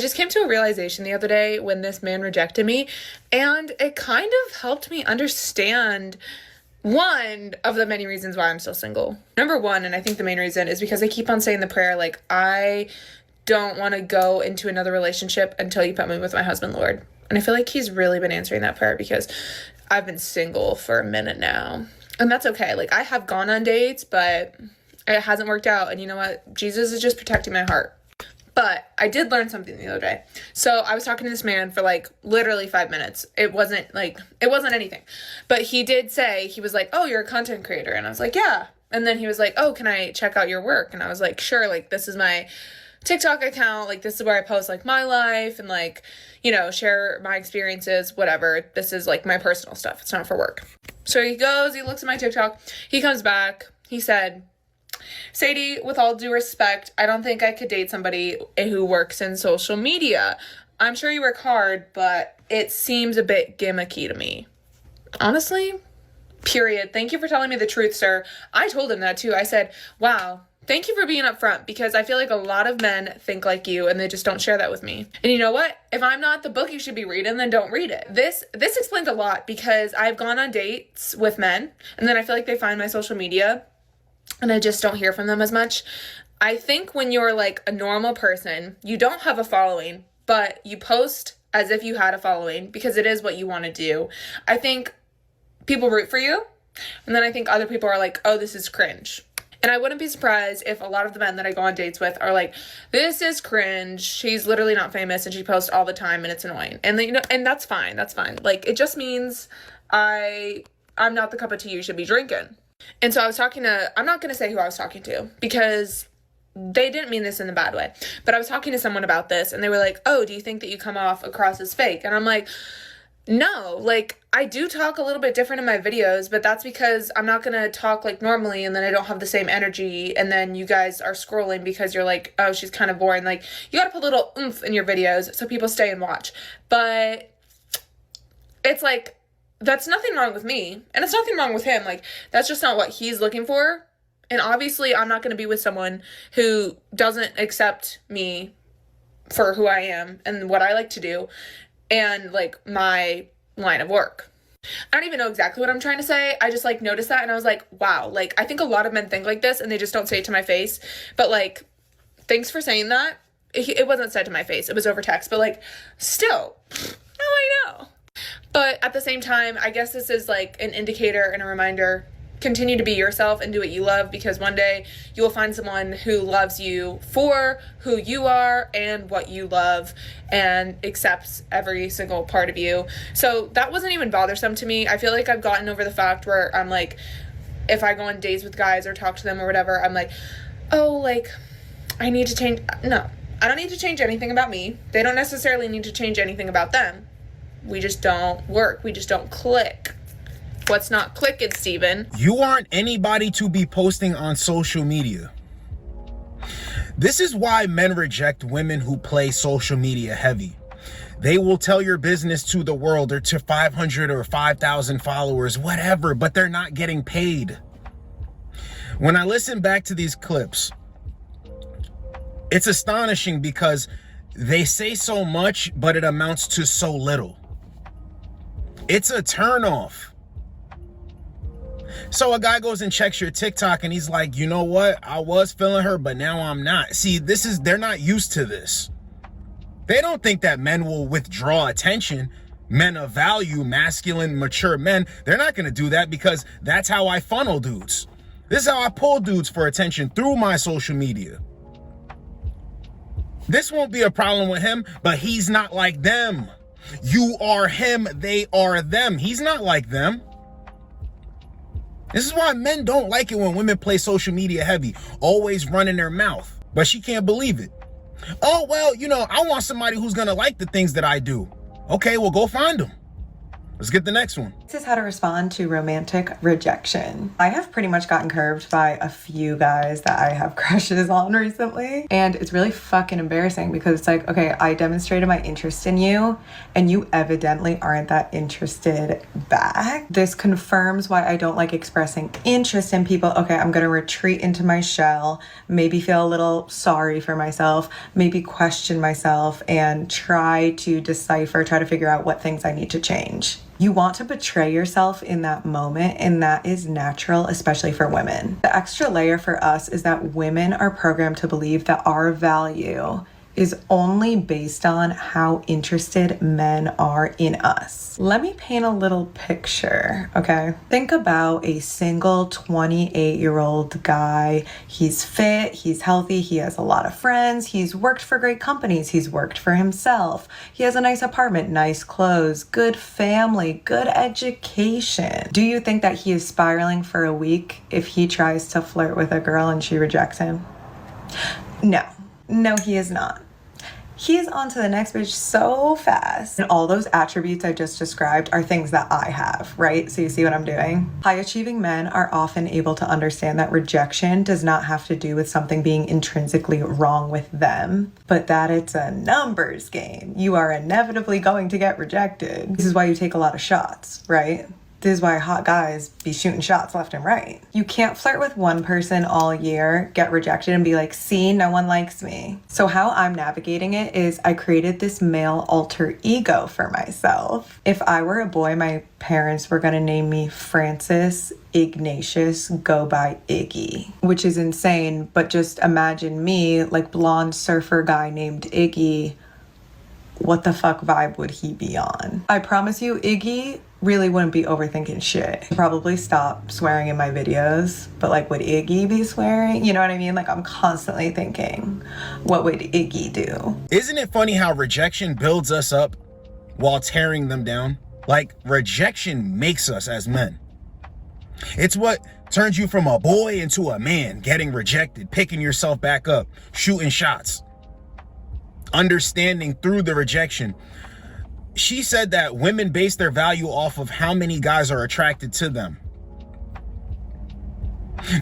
I just came to a realization the other day when this man rejected me, and it kind of helped me understand one of the many reasons why I'm still single. Number one, and I think the main reason, is because I keep on saying the prayer, like, I don't want to go into another relationship until you put me with my husband, Lord. And I feel like he's really been answering that prayer because I've been single for a minute now. And that's okay. Like, I have gone on dates, but it hasn't worked out. And you know what? Jesus is just protecting my heart. But I did learn something the other day. So I was talking to this man for like literally 5 minutes. It wasn't anything. But he did say, he was like, oh, you're a content creator. And I was like, yeah. And then he was like, oh, can I check out your work? And I was like, sure. Like, this is my TikTok account. Like, this is where I post like my life and like, you know, share my experiences, whatever. This is like my personal stuff. It's not for work. So he goes, he looks at my TikTok. He comes back. He said, Sadie, with all due respect, I don't think I could date somebody who works in social media. I'm sure you work hard, but it seems a bit gimmicky to me. Honestly, period. Thank you for telling me the truth, sir. I told him that too. I said, wow, thank you for being upfront, because I feel like a lot of men think like you and they just don't share that with me. And you know what? If I'm not the book you should be reading, then don't read it. This explains a lot, because I've gone on dates with men and then I feel like they find my social media and I just don't hear from them as much. I think when you're like a normal person, you don't have a following, but you post as if you had a following because it is what you want to do. I think people root for you. And then I think other people are like, oh, this is cringe. And I wouldn't be surprised if a lot of the men that I go on dates with are like, this is cringe. She's literally not famous and she posts all the time and it's annoying. And then, you know, and that's fine. That's fine. Like, it just means I'm not the cup of tea you should be drinking. And so I was talking to, I'm not going to say who I was talking to because they didn't mean this in a bad way, but I was talking to someone about this and they were like, oh, do you think that you come off across as fake? And I'm like, no, like, I do talk a little bit different in my videos, but that's because I'm not going to talk like normally and then I don't have the same energy. And then you guys are scrolling because you're like, oh, she's kind of boring. Like, you got to put a little oomph in your videos so people stay and watch. But it's like, that's nothing wrong with me, and it's nothing wrong with him. Like, that's just not what he's looking for. And obviously, I'm not going to be with someone who doesn't accept me for who I am and what I like to do and, like, my line of work. I don't even know exactly what I'm trying to say. I just, like, noticed that, and I was like, wow. Like, I think a lot of men think like this, and they just don't say it to my face. But, like, thanks for saying that. It wasn't said to my face. It was over text. But, like, still, now I know. But at the same time, I guess this is like an indicator and a reminder. Continue to be yourself and do what you love, because one day you will find someone who loves you for who you are and what you love and accepts every single part of you. So that wasn't even bothersome to me. I feel like I've gotten over the fact where I'm like, if I go on dates with guys or talk to them or whatever, I'm like, oh, like, I need to change. No, I don't need to change anything about me. They don't necessarily need to change anything about them. We just don't work. We just don't click. What's not clicking, Steven? You aren't anybody to be posting on social media. This is why men reject women who play social media heavy. They will tell your business to the world or to 500 or 5,000 followers, whatever, but they're not getting paid. When I listen back to these clips, it's astonishing because they say so much, but it amounts to so little. It's a turnoff. So a guy goes and checks your TikTok and he's like, you know what? I was feeling her, but now I'm not. See, they're not used to this. They don't think that men will withdraw attention. Men of value, masculine, mature men, they're not going to do that because that's how I funnel dudes. This is how I pull dudes for attention, through my social media. This won't be a problem with him, but he's not like them. You are him, they are them. He's not like them. This is why men don't like it when women play social media heavy, always running their mouth. But she can't believe it. Oh, well, you know, I want somebody who's gonna like the things that I do. Okay, well, go find them. Let's get the next one. This is how to respond to romantic rejection. I have pretty much gotten curved by a few guys that I have crushes on recently. And it's really fucking embarrassing because it's like, okay, I demonstrated my interest in you and you evidently aren't that interested back. This confirms why I don't like expressing interest in people. Okay, I'm gonna retreat into my shell, maybe feel a little sorry for myself, maybe question myself and try to decipher, try to figure out what things I need to change. You want to betray yourself in that moment, and that is natural, especially for women. The extra layer for us is that women are programmed to believe that our value is only based on how interested men are in us. Let me paint a little picture, okay? Think about a single 28-year-old guy. He's fit, he's healthy, he has a lot of friends, he's worked for great companies, he's worked for himself, he has a nice apartment, nice clothes, good family, good education. Do you think that he is spiraling for a week if he tries to flirt with a girl and she rejects him? No, he is not. He is on to the next bitch so fast. And all those attributes I just described are things that I have, right? So you see what I'm doing? High achieving men are often able to understand that rejection does not have to do with something being intrinsically wrong with them, but that it's a numbers game. You are inevitably going to get rejected. This is why you take a lot of shots, right? This is why hot guys be shooting shots left and right. You can't flirt with one person all year, get rejected, and be like, see, no one likes me. So how I'm navigating it is I created this male alter ego for myself. If I were a boy, my parents were gonna name me Francis Ignatius, go by Iggy, which is insane, but just imagine me, like blonde surfer guy named Iggy. What the fuck vibe would he be on? I promise you, Iggy really wouldn't be overthinking shit. He'd probably stop swearing in my videos, but like, would Iggy be swearing? You know what I mean? Like, I'm constantly thinking, what would Iggy do? Isn't it funny how rejection builds us up while tearing them down? Like, rejection makes us as men. It's what turns you from a boy into a man, getting rejected, picking yourself back up, shooting shots, understanding through the rejection. She said that women base their value off of how many guys are attracted to them.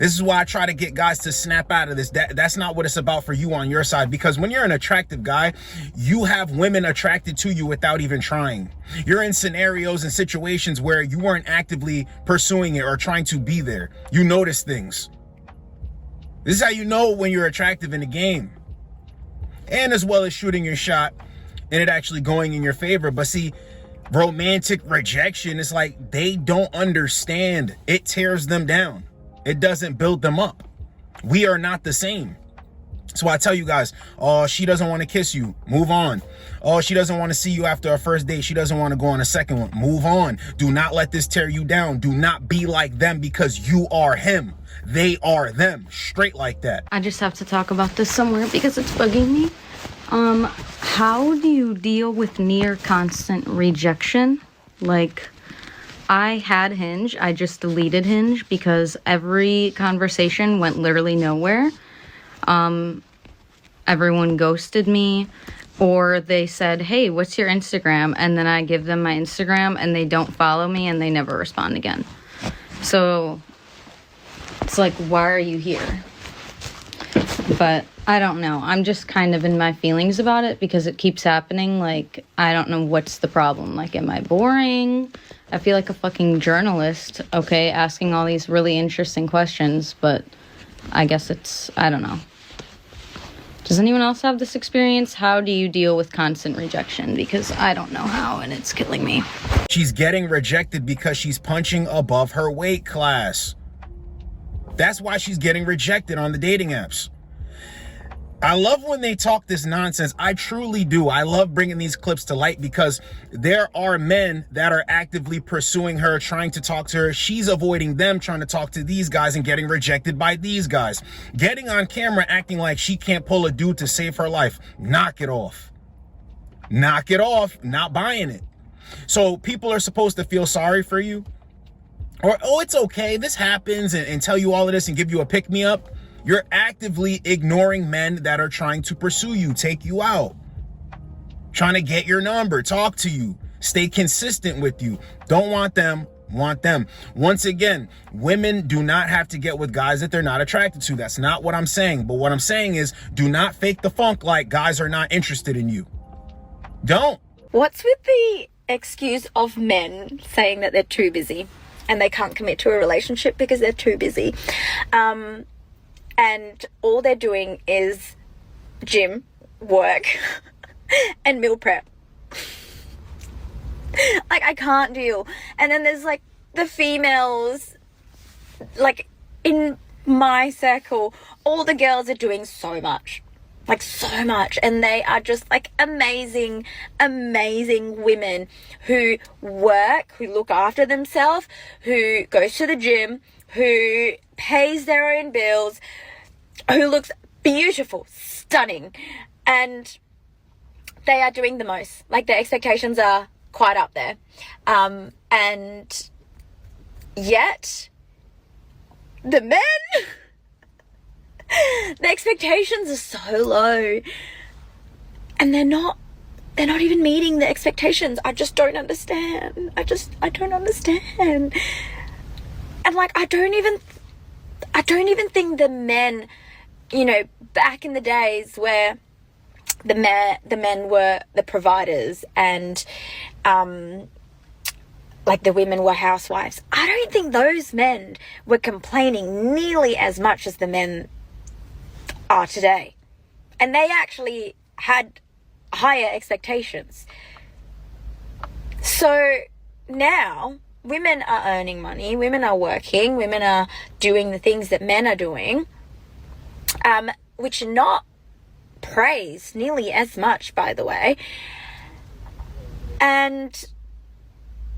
This is why I try to get guys to snap out of this. That's not what it's about for you on your side, because when you're an attractive guy, you have women attracted to you without even trying. You're in scenarios and situations where you weren't actively pursuing it or trying to be there. You notice things. This is how you know when you're attractive in the game. And as well as shooting your shot and it actually going in your favor. But see, romantic rejection is like, they don't understand. It tears them down. It doesn't build them up. We are not the same. So I tell you guys, oh, she doesn't want to kiss you, move on. Oh, she doesn't want to see you after a first date, she doesn't want to go on a second one, move on. Do not let this tear you down. Do not be like them, because you are him. They are them. Straight like that. I just have to talk about this somewhere because it's bugging me. How do you deal with near constant rejection? Like, I had Hinge. I just deleted Hinge because every conversation went literally nowhere. Everyone ghosted me, or they said, hey, what's your Instagram? And then I give them my Instagram and they don't follow me and they never respond again. So it's like, why are you here? But I don't know. I'm just kind of in my feelings about it because it keeps happening. Like, I don't know what's the problem. Like, am I boring? I feel like a fucking journalist, okay, asking all these really interesting questions, but I guess it's, I don't know. Does anyone else have this experience? How do you deal with constant rejection? Because I don't know how, and it's killing me. She's getting rejected because she's punching above her weight class. That's why she's getting rejected on the dating apps. I love when they talk this nonsense. I truly do. I love bringing these clips to light because there are men that are actively pursuing her, trying to talk to her. She's avoiding them, trying to talk to these guys and getting rejected by these guys. Getting on camera, acting like she can't pull a dude to save her life. Knock it off. Knock it off. Not buying it. So people are supposed to feel sorry for you. Or, oh, it's okay, this happens, and tell you all of this and give you a pick-me-up. You're actively ignoring men that are trying to pursue you, take you out, trying to get your number, talk to you, stay consistent with you. Don't want them want them. Once again, women do not have to get with guys that they're not attracted to. That's not what I'm saying. But what I'm saying is, do not fake the funk like guys are not interested in you. Don't. What's with the excuse of men saying that they're too busy and they can't commit to a relationship because they're too busy? And all they're doing is gym, work, and meal prep. Like, I can't deal. And then there's like the females, like in my circle, all the girls are doing so much. Like so much, and they are just like amazing women who work, who look after themselves, who goes to the gym, who pays their own bills, who looks beautiful, stunning, and they are doing the most. Like, their expectations are quite up there, and yet the men the expectations are so low, and they're not even meeting the expectations. I just don't understand. I don't understand. And like, I don't even think the men, you know, back in the days where the men were the providers and like the women were housewives, I don't think those men were complaining nearly as much as the men are today. And they actually had higher expectations. So now women are earning money, women are working, women are doing the things that men are doing, which are not praised nearly as much, by the way. And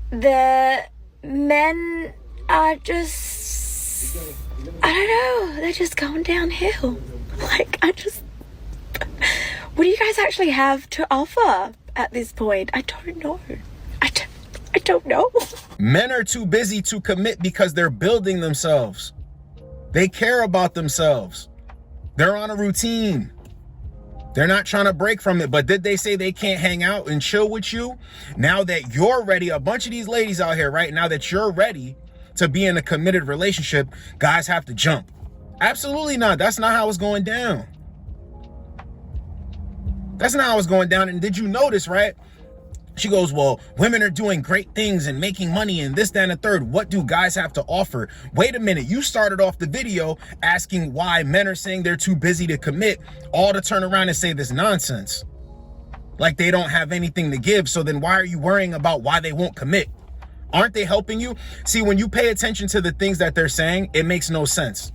the men are just, I don't know, they're just going downhill. Like, what do you guys actually have to offer at this point? I don't know. I don't know. Men are too busy to commit because they're building themselves. They care about themselves. They're on a routine. They're not trying to break from it. But did they say they can't hang out and chill with you? Now that you're ready, a bunch of these ladies out here, right now that you're ready to be in a committed relationship, guys have to jump. Absolutely not. That's not how it's going down. That's not how it's going down. And did you notice, right? She goes, well, women are doing great things and making money and this, that, and the third. What do guys have to offer? Wait a minute. You started off the video asking why men are saying they're too busy to commit, all to turn around and say this nonsense. Like they don't have anything to give. So then why are you worrying about why they won't commit? Aren't they helping you? See, when you pay attention to the things that they're saying, it makes no sense.